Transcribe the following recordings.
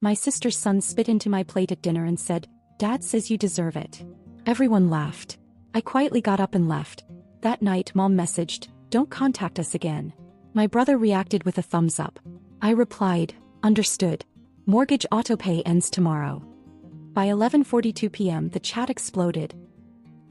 My sister's son spit into my plate at dinner and said, "Dad says you deserve it." Everyone laughed. I quietly got up and left. That night Mom messaged, "Don't contact us again." My brother reacted with a thumbs up. I replied, "Understood. Mortgage autopay ends tomorrow." By 11:42 p.m. the chat exploded.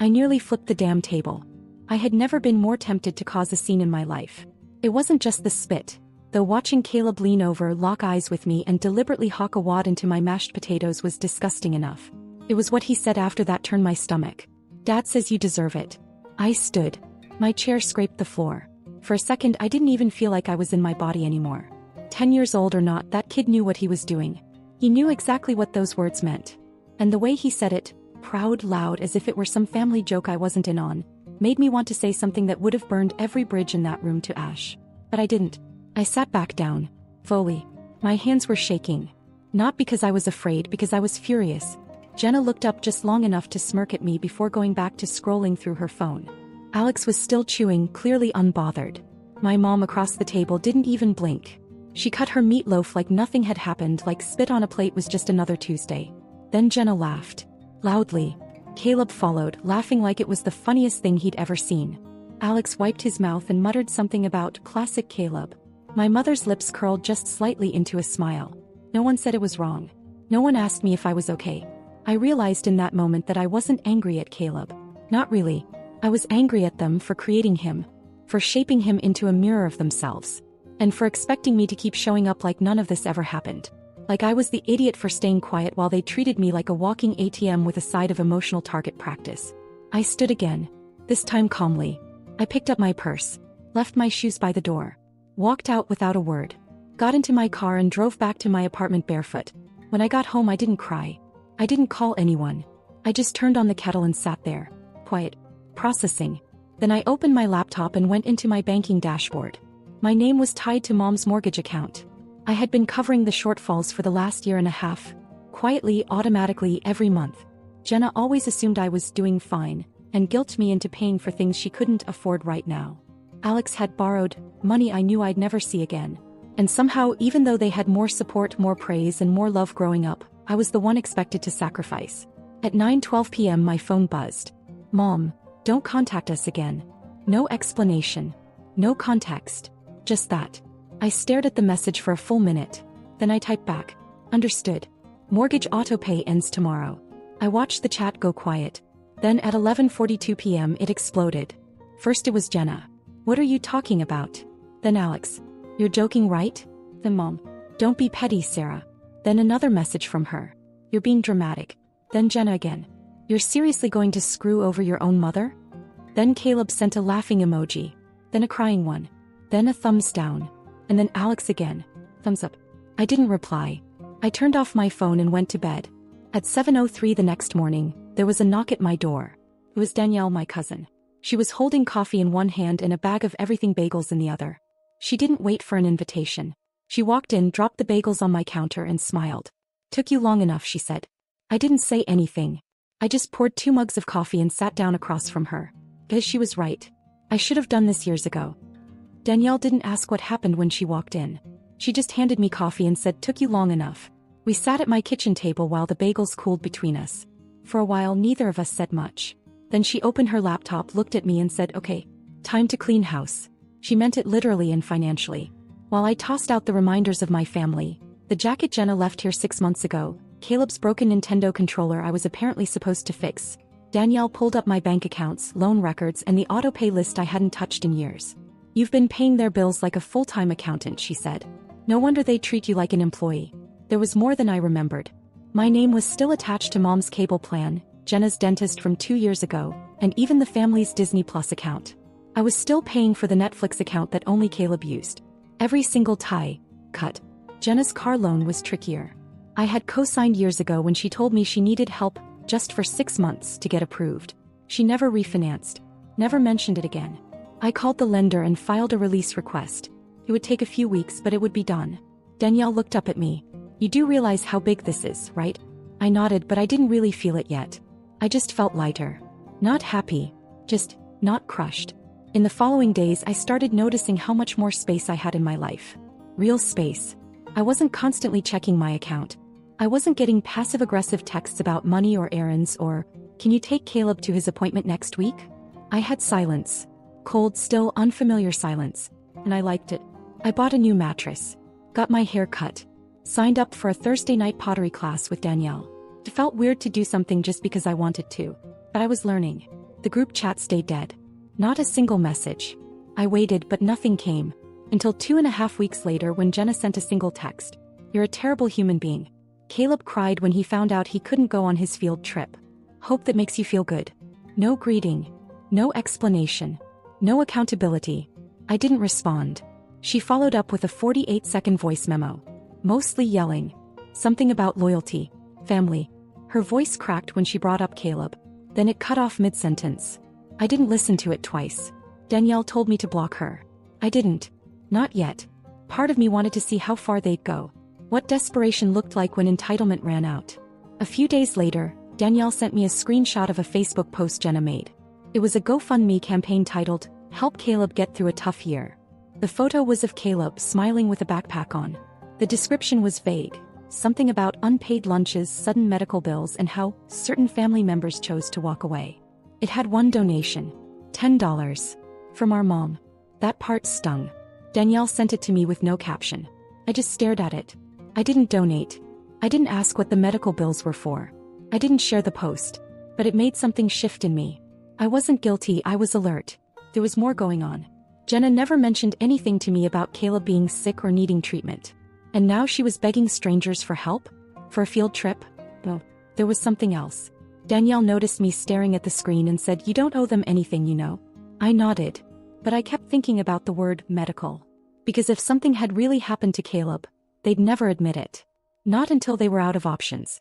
I nearly flipped the damn table. I had never been more tempted to cause a scene in my life. It wasn't just the spit, though watching Caleb lean over, lock eyes with me and deliberately hawk a wad into my mashed potatoes was disgusting enough. It was what he said after that turned my stomach. "Dad says you deserve it." I stood. My chair scraped the floor. For a second I didn't even feel like I was in my body anymore. 10 years old or not, that kid knew what he was doing. He knew exactly what those words meant. And the way he said it, proud, loud, as if it were some family joke I wasn't in on, made me want to say something that would have burned every bridge in that room to ash. But I didn't. I sat back down. Fully. My hands were shaking. Not because I was afraid, because I was furious. Jenna looked up just long enough to smirk at me before going back to scrolling through her phone. Alex was still chewing, clearly unbothered. My mom across the table didn't even blink. She cut her meatloaf like nothing had happened, like spit on a plate was just another Tuesday. Then Jenna laughed. Loudly. Caleb followed, laughing like it was the funniest thing he'd ever seen. Alex wiped his mouth and muttered something about classic Caleb. My mother's lips curled just slightly into a smile. No one said it was wrong. No one asked me if I was okay. I realized in that moment that I wasn't angry at Caleb. Not really. I was angry at them for creating him, for shaping him into a mirror of themselves, and for expecting me to keep showing up like none of this ever happened. Like I was the idiot for staying quiet while they treated me like a walking ATM with a side of emotional target practice. I stood again, this time calmly. I picked up my purse, left my shoes by the door, walked out without a word, got into my car and drove back to my apartment barefoot. When I got home I didn't cry. I didn't call anyone. I just turned on the kettle and sat there, quiet, processing. Then I opened my laptop and went into my banking dashboard. My name was tied to Mom's mortgage account. I had been covering the shortfalls for the last year and a half, quietly, automatically, every month. Jenna always assumed I was doing fine, and guilted me into paying for things she couldn't afford right now. Alex had borrowed money I knew I'd never see again. And somehow, even though they had more support, more praise and more love growing up, I was the one expected to sacrifice. At 9:12 p.m. my phone buzzed. "Mom, don't contact us again." No explanation. No context. Just that. I stared at the message for a full minute. Then I typed back, "Understood. Mortgage autopay ends tomorrow." I watched the chat go quiet. Then at 11:42 p.m. it exploded. First it was Jenna. "What are you talking about?" Then Alex. "You're joking, right?" Then Mom. "Don't be petty, Sarah." Then another message from her. "You're being dramatic." Then Jenna again. "You're seriously going to screw over your own mother?" Then Caleb sent a laughing emoji. Then a crying one. Then a thumbs down. And then Alex again. Thumbs up. I didn't reply. I turned off my phone and went to bed. At 7:03 the next morning, there was a knock at my door. It was Danielle, my cousin. She was holding coffee in one hand and a bag of everything bagels in the other. She didn't wait for an invitation. She walked in, dropped the bagels on my counter and smiled. "Took you long enough," she said. I didn't say anything. I just poured 2 mugs of coffee and sat down across from her. Because she was right. I should have done this years ago. Danielle didn't ask what happened when she walked in. She just handed me coffee and said, "Took you long enough." We sat at my kitchen table while the bagels cooled between us. For a while neither of us said much. Then she opened her laptop, looked at me and said, "Okay, time to clean house." She meant it literally and financially. While I tossed out the reminders of my family, the jacket Jenna left here 6 months ago, Caleb's broken Nintendo controller I was apparently supposed to fix, Danielle pulled up my bank accounts, loan records and the auto-pay list I hadn't touched in years. "You've been paying their bills like a full-time accountant," she said. "No wonder they treat you like an employee." There was more than I remembered. My name was still attached to Mom's cable plan, Jenna's dentist from 2 years ago, and even the family's Disney Plus account. I was still paying for the Netflix account that only Caleb used. Every single cut. Jenna's car loan was trickier. I had co-signed years ago when she told me she needed help just for 6 months to get approved. She never refinanced. Never mentioned it again. I called the lender and filed a release request. It would take a few weeks, but it would be done. Danielle looked up at me. "You do realize how big this is, right?" I nodded, but I didn't really feel it yet. I just felt lighter. Not happy. Just not crushed. In the following days I started noticing how much more space I had in my life. Real space. I wasn't constantly checking my account. I wasn't getting passive-aggressive texts about money or errands or, "Can you take Caleb to his appointment next week?" I had silence. Cold, still, unfamiliar silence. And I liked it. I bought a new mattress. Got my hair cut. Signed up for a Thursday night pottery class with Danielle. It felt weird to do something just because I wanted to. But I was learning. The group chat stayed dead. Not a single message. I waited, but nothing came. Until 2.5 weeks later when Jenna sent a single text. "You're a terrible human being." Caleb cried when he found out he couldn't go on his field trip. "Hope that makes you feel good." No greeting. No explanation. No accountability. I didn't respond. She followed up with a 48-second voice memo. Mostly yelling. Something about loyalty. Family. Her voice cracked when she brought up Caleb. Then it cut off mid-sentence. I didn't listen to it twice. Danielle told me to block her. I didn't. Not yet. Part of me wanted to see how far they'd go. What desperation looked like when entitlement ran out. A few days later, Danielle sent me a screenshot of a Facebook post Jenna made. It was a GoFundMe campaign titled, "Help Caleb Get Through a Tough Year." The photo was of Caleb smiling with a backpack on. The description was vague. Something about unpaid lunches, sudden medical bills, and how certain family members chose to walk away. It had one donation. $10. From our mom. That part stung. Danielle sent it to me with no caption. I just stared at it. I didn't donate. I didn't ask what the medical bills were for. I didn't share the post. But it made something shift in me. I wasn't guilty, I was alert. There was more going on. Jenna never mentioned anything to me about Caleb being sick or needing treatment. And now she was begging strangers for help? For a field trip? No, there was something else. Danielle noticed me staring at the screen and said, "You don't owe them anything, you know." I nodded. But I kept thinking about the word medical. Because if something had really happened to Caleb, they'd never admit it. Not until they were out of options.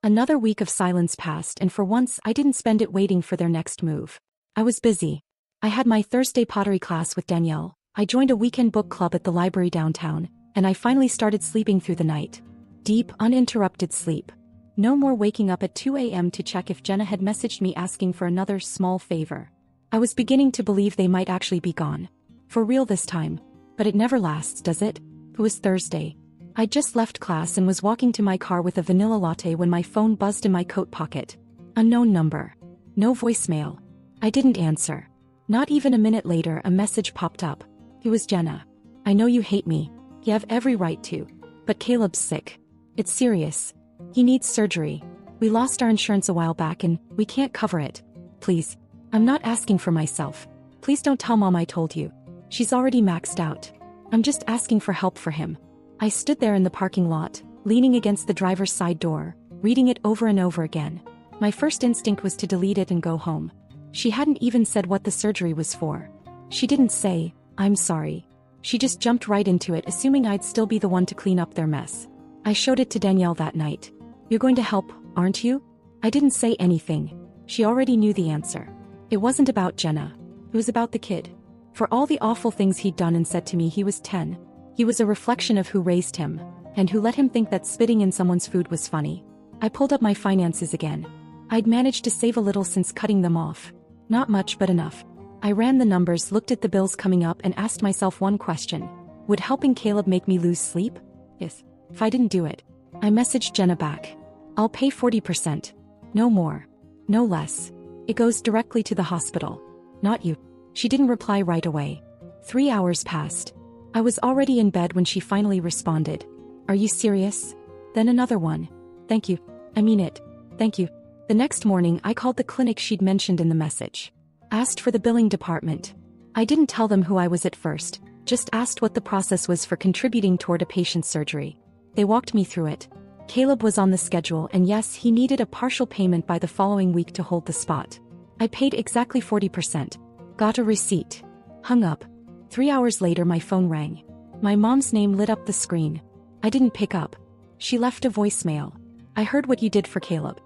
Another week of silence passed, and for once I didn't spend it waiting for their next move. I was busy. I had my Thursday pottery class with Danielle, I joined a weekend book club at the library downtown, and I finally started sleeping through the night. Deep, uninterrupted sleep. No more waking up at 2 a.m. to check if Jenna had messaged me asking for another small favor. I was beginning to believe they might actually be gone. For real this time. But it never lasts, does it? It was Thursday. I just left class and was walking to my car with a vanilla latte when my phone buzzed in my coat pocket. Unknown number. No voicemail. I didn't answer. Not even a minute later, a message popped up. It was Jenna. "I know you hate me. You have every right to. But Caleb's sick. It's serious. He needs surgery. We lost our insurance a while back and we can't cover it. Please. I'm not asking for myself. Please don't tell Mom I told you. She's already maxed out. I'm just asking for help for him." I stood there in the parking lot, leaning against the driver's side door, reading it over and over again. My first instinct was to delete it and go home. She hadn't even said what the surgery was for. She didn't say, "I'm sorry." She just jumped right into it, assuming I'd still be the one to clean up their mess. I showed it to Danielle that night. "You're going to help, aren't you?" I didn't say anything. She already knew the answer. It wasn't about Jenna. It was about the kid. For all the awful things he'd done and said to me, he was 10. He was a reflection of who raised him, and who let him think that spitting in someone's food was funny. I pulled up my finances again. I'd managed to save a little since cutting them off. Not much, but enough. I ran the numbers, looked at the bills coming up, and asked myself one question. Would helping Caleb make me lose sleep? Yes. If I didn't do it. I messaged Jenna back. "I'll pay 40%. No more. No less. It goes directly to the hospital. Not you." She didn't reply right away. 3 hours passed. I was already in bed when she finally responded. "Are you serious?" Then another one. "Thank you. I mean it. Thank you." The next morning I called the clinic she'd mentioned in the message. Asked for the billing department. I didn't tell them who I was at first, just asked what the process was for contributing toward a patient's surgery. They walked me through it. Caleb was on the schedule, and yes, he needed a partial payment by the following week to hold the spot. I paid exactly 40%. Got a receipt. Hung up. 3 hours later my phone rang. My mom's name lit up the screen. I didn't pick up. She left a voicemail. "I heard what you did for Caleb.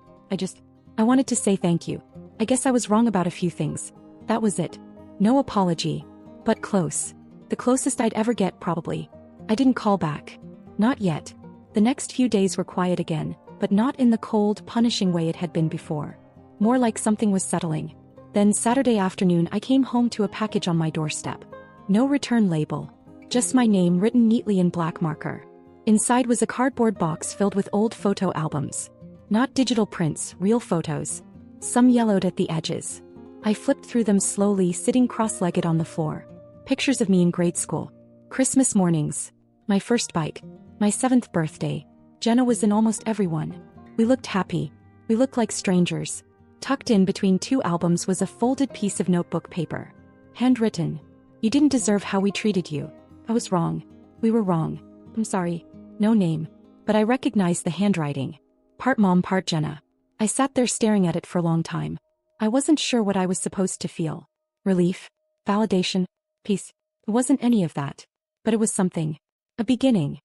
I wanted to say thank you. I guess I was wrong about a few things. That was it. No apology. But close. The closest I'd ever get, probably." I didn't call back. Not yet. The next few days were quiet again, but not in the cold, punishing way it had been before. More like something was settling. Then Saturday afternoon I came home to a package on my doorstep. No return label. Just my name written neatly in black marker. Inside was a cardboard box filled with old photo albums. Not digital prints, real photos. Some yellowed at the edges. I flipped through them slowly, sitting cross-legged on the floor. Pictures of me in grade school. Christmas mornings. My first bike. My 7th birthday. Jenna was in almost every one. We looked happy. We looked like strangers. Tucked in between 2 albums was a folded piece of notebook paper. Handwritten. You didn't deserve how we treated you. I was wrong. We were wrong. I'm sorry. No name. But I recognized the handwriting. Part mom, part Jenna. I sat there staring at it for a long time. I wasn't sure what I was supposed to feel. Relief? Validation? Peace? It wasn't any of that. But it was something. A beginning.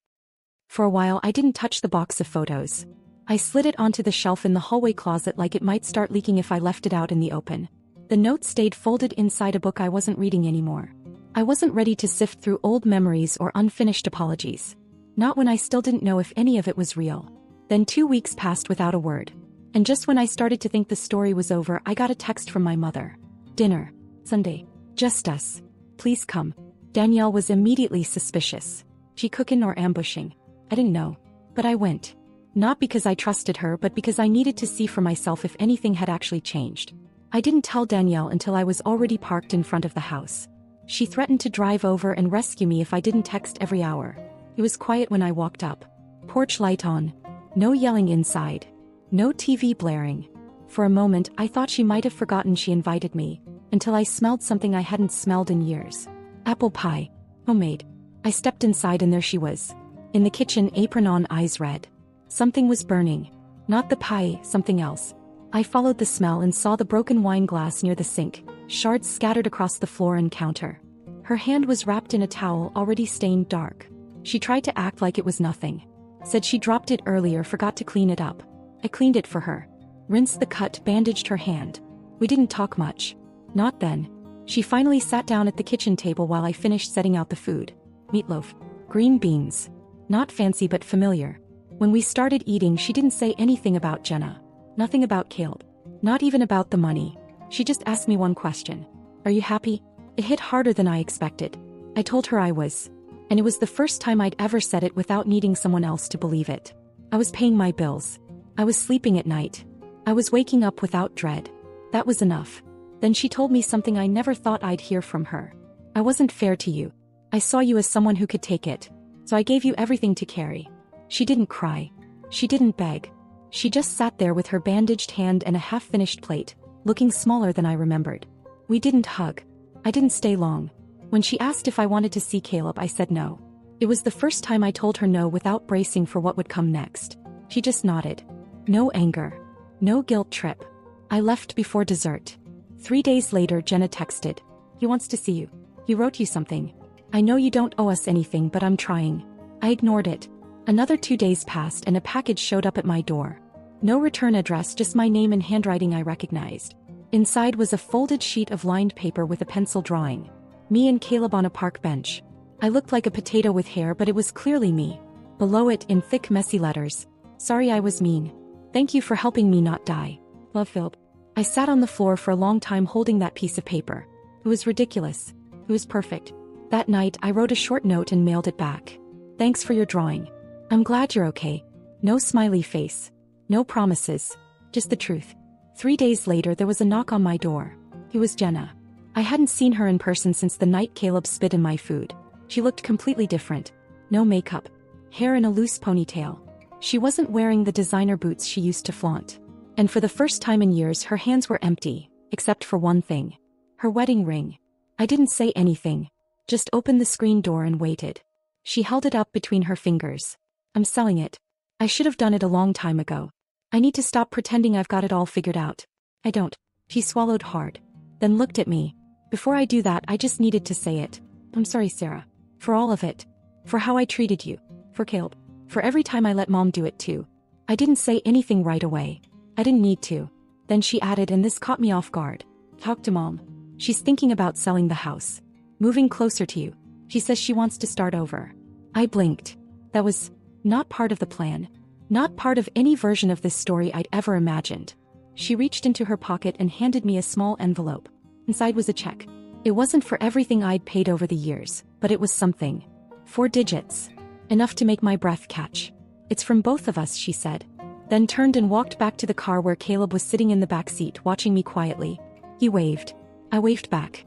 For a while I didn't touch the box of photos. I slid it onto the shelf in the hallway closet like it might start leaking if I left it out in the open. The note stayed folded inside a book I wasn't reading anymore. I wasn't ready to sift through old memories or unfinished apologies. Not when I still didn't know if any of it was real. Then 2 weeks passed without a word. And just when I started to think the story was over, I got a text from my mother. Dinner. Sunday. Just us. Please come. Danielle was immediately suspicious. She cooking or ambushing? I didn't know. But I went. Not because I trusted her, but because I needed to see for myself if anything had actually changed. I didn't tell Danielle until I was already parked in front of the house. She threatened to drive over and rescue me if I didn't text every hour. It was quiet when I walked up. Porch light on. No yelling inside. No TV blaring. For a moment, I thought she might have forgotten she invited me, until I smelled something I hadn't smelled in years. Apple pie. Homemade. I stepped inside and there she was. In the kitchen, apron on, eyes red. Something was burning. Not the pie, something else. I followed the smell and saw the broken wine glass near the sink, shards scattered across the floor and counter. Her hand was wrapped in a towel already stained dark. She tried to act like it was nothing. Said she dropped it earlier, forgot to clean it up. I cleaned it for her. Rinsed the cut, bandaged her hand. We didn't talk much. Not then. She finally sat down at the kitchen table while I finished setting out the food. Meatloaf. Green beans. Not fancy but familiar. When we started eating, she didn't say anything about Jenna. Nothing about Caleb. Not even about the money. She just asked me one question. Are you happy? It hit harder than I expected. I told her I was. And it was the first time I'd ever said it without needing someone else to believe it. I was paying my bills. I was sleeping at night. I was waking up without dread. That was enough. Then she told me something I never thought I'd hear from her. I wasn't fair to you. I saw you as someone who could take it. So I gave you everything to carry. She didn't cry. She didn't beg. She just sat there with her bandaged hand and a half-finished plate, looking smaller than I remembered. We didn't hug. I didn't stay long. When she asked if I wanted to see Caleb, I said no. It was the first time I told her no without bracing for what would come next. She just nodded. No anger. No guilt trip. I left before dessert. 3 days later, Jenna texted. He wants to see you. He wrote you something. I know you don't owe us anything, but I'm trying. I ignored it. Another 2 days passed and a package showed up at my door. No return address, just my name and handwriting I recognized. Inside was a folded sheet of lined paper with a pencil drawing. Me and Caleb on a park bench. I looked like a potato with hair, but it was clearly me. Below it, in thick, messy letters. Sorry I was mean. Thank you for helping me not die. Love, Philip. I sat on the floor for a long time holding that piece of paper. It was ridiculous. It was perfect. That night, I wrote a short note and mailed it back. Thanks for your drawing. I'm glad you're okay. No smiley face. No promises. Just the truth. 3 days later, there was a knock on my door. It was Jenna. I hadn't seen her in person since the night Caleb spit in my food. She looked completely different. No makeup. Hair in a loose ponytail. She wasn't wearing the designer boots she used to flaunt. And for the first time in years, her hands were empty, except for one thing. Her wedding ring. I didn't say anything. Just opened the screen door and waited. She held it up between her fingers. I'm selling it. I should have done it a long time ago. I need to stop pretending I've got it all figured out. I don't. She swallowed hard. Then looked at me. Before I do that, I just needed to say it. I'm sorry, Sarah. For all of it. For how I treated you. For Caleb. For every time I let Mom do it too. I didn't say anything right away. I didn't need to. Then she added, and this caught me off guard. Talk to Mom. She's thinking about selling the house. Moving closer to you. She says she wants to start over. I blinked. That was not part of the plan. Not part of any version of this story I'd ever imagined. She reached into her pocket and handed me a small envelope. Inside was a check. It wasn't for everything I'd paid over the years, but it was something. 4 digits. Enough to make my breath catch. It's from both of us, she said. Then turned and walked back to the car where Caleb was sitting in the back seat watching me quietly. He waved. I waved back.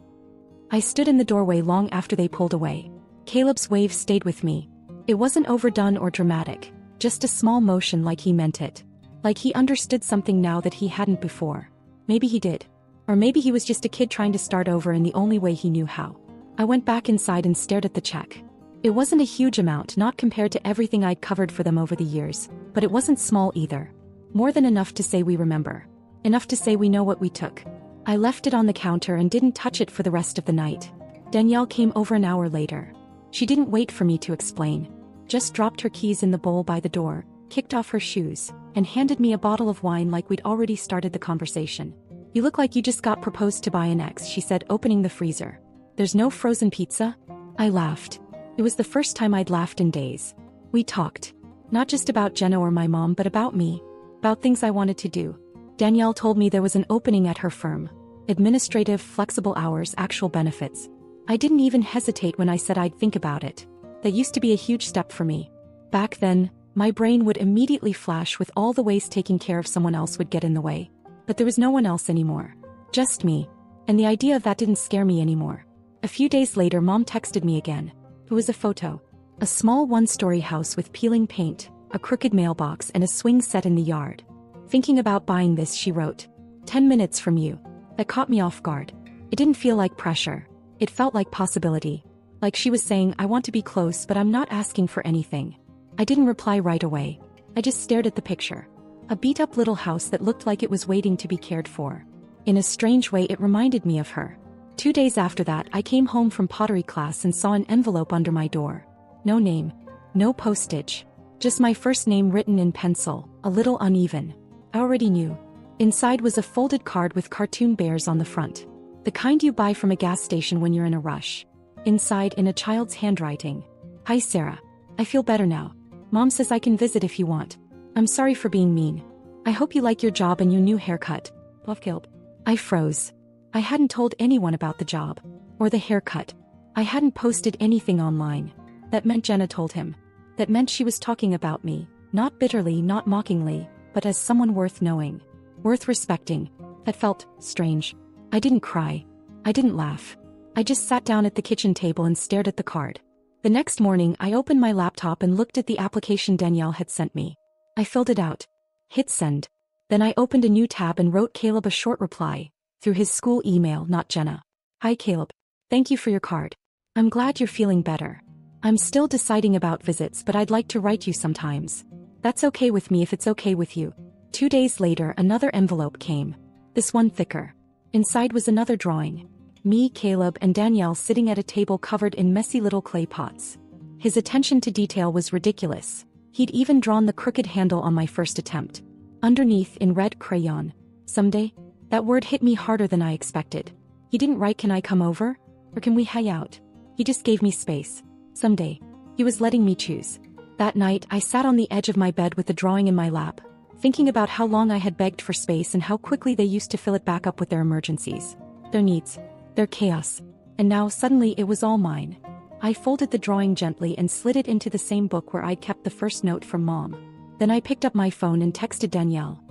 I stood in the doorway long after they pulled away. Caleb's wave stayed with me. It wasn't overdone or dramatic, just a small motion like he meant it. Like he understood something now that he hadn't before. Maybe he did. Or maybe he was just a kid trying to start over in the only way he knew how. I went back inside and stared at the check. It wasn't a huge amount, not compared to everything I'd covered for them over the years, but it wasn't small either. More than enough to say we remember. Enough to say we know what we took. I left it on the counter and didn't touch it for the rest of the night. Danielle came over an hour later. She didn't wait for me to explain. Just dropped her keys in the bowl by the door, kicked off her shoes, and handed me a bottle of wine like we'd already started the conversation. You look like you just got proposed to by an ex, she said, opening the freezer. There's no frozen pizza? I laughed. It was the first time I'd laughed in days. We talked. Not just about Jenna or my mom, but about me. About things I wanted to do. Danielle told me there was an opening at her firm. Administrative, flexible hours, actual benefits. I didn't even hesitate when I said I'd think about it. That used to be a huge step for me. Back then, my brain would immediately flash with all the ways taking care of someone else would get in the way. But there was no one else anymore. Just me. And the idea of that didn't scare me anymore. A few days later, Mom texted me again. It was a photo. A small one-story house with peeling paint, a crooked mailbox, and a swing set in the yard. Thinking about buying this, she wrote. 10 minutes from you. That caught me off guard. It didn't feel like pressure. It felt like possibility. Like she was saying, I want to be close, but I'm not asking for anything. I didn't reply right away. I just stared at the picture. A beat-up little house that looked like it was waiting to be cared for. In a strange way, it reminded me of her. 2 days after that, I came home from pottery class and saw an envelope under my door. No name. No postage. Just my first name written in pencil, a little uneven. I already knew. Inside was a folded card with cartoon bears on the front. The kind you buy from a gas station when you're in a rush. Inside, in a child's handwriting. Hi Sarah. I feel better now. Mom says I can visit if you want. I'm sorry for being mean. I hope you like your job and your new haircut. Love, Caleb. I froze. I hadn't told anyone about the job. Or the haircut. I hadn't posted anything online. That meant Jenna told him. That meant she was talking about me. Not bitterly, not mockingly, but as someone worth knowing. Worth respecting. That felt strange. I didn't cry. I didn't laugh. I just sat down at the kitchen table and stared at the card. The next morning, I opened my laptop and looked at the application Danielle had sent me. I filled it out. Hit send. Then I opened a new tab and wrote Caleb a short reply. Through his school email, not Jenna. Hi Caleb. Thank you for your card. I'm glad you're feeling better. I'm still deciding about visits, but I'd like to write you sometimes. That's okay with me if it's okay with you. 2 days later, another envelope came. This one thicker. Inside was another drawing. Me, Caleb, and Danielle sitting at a table covered in messy little clay pots. His attention to detail was ridiculous. He'd even drawn the crooked handle on my first attempt. Underneath, in red crayon. Someday? That word hit me harder than I expected. He didn't write, can I come over? Or can we hang out? He just gave me space. Someday. He was letting me choose. That night, I sat on the edge of my bed with the drawing in my lap, thinking about how long I had begged for space and how quickly they used to fill it back up with their emergencies. Their needs. Their chaos. And now, suddenly, it was all mine. I folded the drawing gently and slid it into the same book where I'd kept the first note from Mom. Then I picked up my phone and texted Danielle.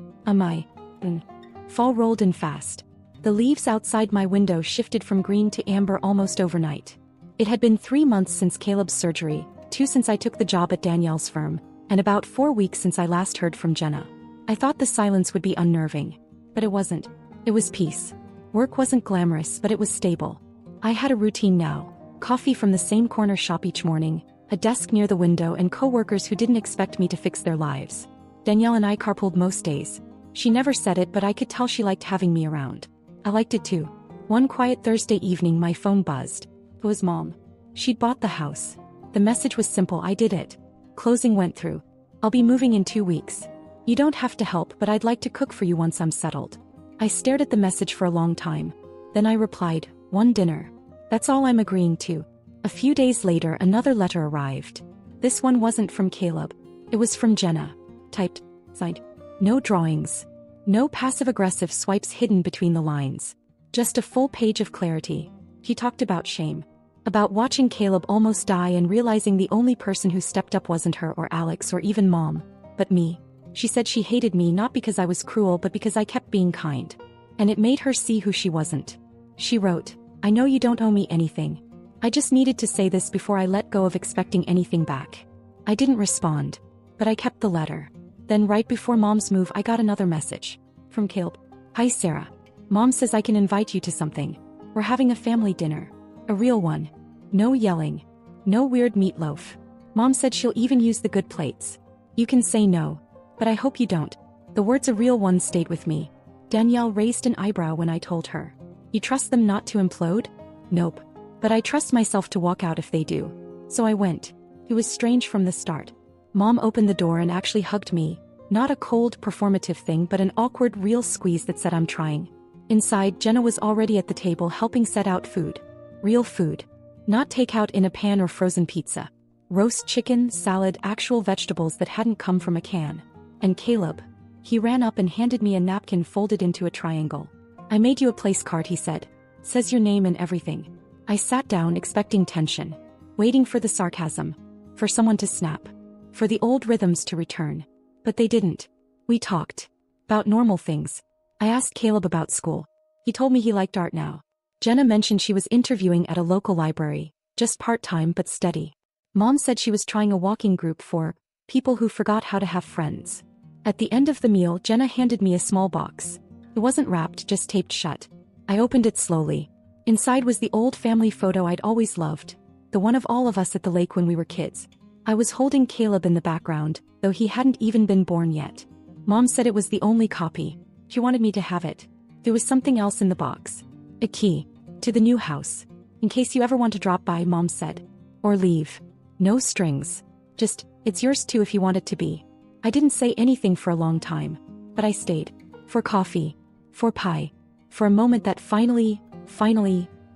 Fall rolled in fast. The leaves outside my window shifted from green to amber almost overnight. It had been 3 months since Caleb's surgery, 2 since I took the job at Danielle's firm, and about 4 weeks since I last heard from Jenna. I thought the silence would be unnerving. But it wasn't. It was peace. Work wasn't glamorous, but it was stable. I had a routine now. Coffee from the same corner shop each morning, a desk near the window, and co-workers who didn't expect me to fix their lives. Danielle and I carpooled most days. She never said it, but I could tell she liked having me around. I liked it too. One quiet Thursday evening, my phone buzzed. It was Mom. She'd bought the house. The message was simple, I did it. Closing went through. I'll be moving in 2 weeks. You don't have to help, but I'd like to cook for you once I'm settled. I stared at the message for a long time. Then I replied, 1 dinner. That's all I'm agreeing to. A few days later, another letter arrived. This one wasn't from Caleb. It was from Jenna. Typed, signed. No drawings. No passive-aggressive swipes hidden between the lines. Just a full page of clarity. He talked about shame. About watching Caleb almost die and realizing the only person who stepped up wasn't her or Alex or even Mom, but me. She said she hated me not because I was cruel but because I kept being kind. And it made her see who she wasn't. She wrote, "I know you don't owe me anything. I just needed to say this before I let go of expecting anything back." I didn't respond, but I kept the letter. Then right before Mom's move I got another message. From Caleb. "Hi Sarah. Mom says I can invite you to something. We're having a family dinner. A real one. No yelling. No weird meatloaf. Mom said she'll even use the good plates. You can say no. But I hope you don't." The words "a real one" stayed with me. Danielle raised an eyebrow when I told her. "You trust them not to implode?" "Nope. But I trust myself to walk out if they do." So I went. It was strange from the start. Mom opened the door and actually hugged me. Not a cold, performative thing but an awkward, real squeeze that said I'm trying. Inside, Jenna was already at the table helping set out food. Real food. Not takeout in a pan or frozen pizza. Roast chicken, salad, actual vegetables that hadn't come from a can. And Caleb. He ran up and handed me a napkin folded into a triangle. "I made you a place card," he said. "Says your name and everything." I sat down expecting tension. Waiting for the sarcasm. For someone to snap. For the old rhythms to return. But they didn't. We talked. About normal things. I asked Caleb about school. He told me he liked art now. Jenna mentioned she was interviewing at a local library. Just part-time but steady. Mom said she was trying a walking group for people who forgot how to have friends. At the end of the meal, Jenna handed me a small box. It wasn't wrapped, just taped shut. I opened it slowly. Inside was the old family photo I'd always loved. The one of all of us at the lake when we were kids. I was holding Caleb in the background, though he hadn't even been born yet. Mom said it was the only copy. She wanted me to have it. There was something else in the box. A key. To the new house. In case you ever want to drop by, Mom said. Or leave. No strings. Just, it's yours too if you want it to be. I didn't say anything for a long time. But I stayed. For coffee. For pie. For a moment that finally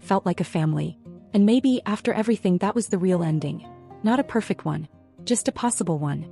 felt like a family. And maybe, after everything, that was the real ending. Not a perfect one. Just a possible one.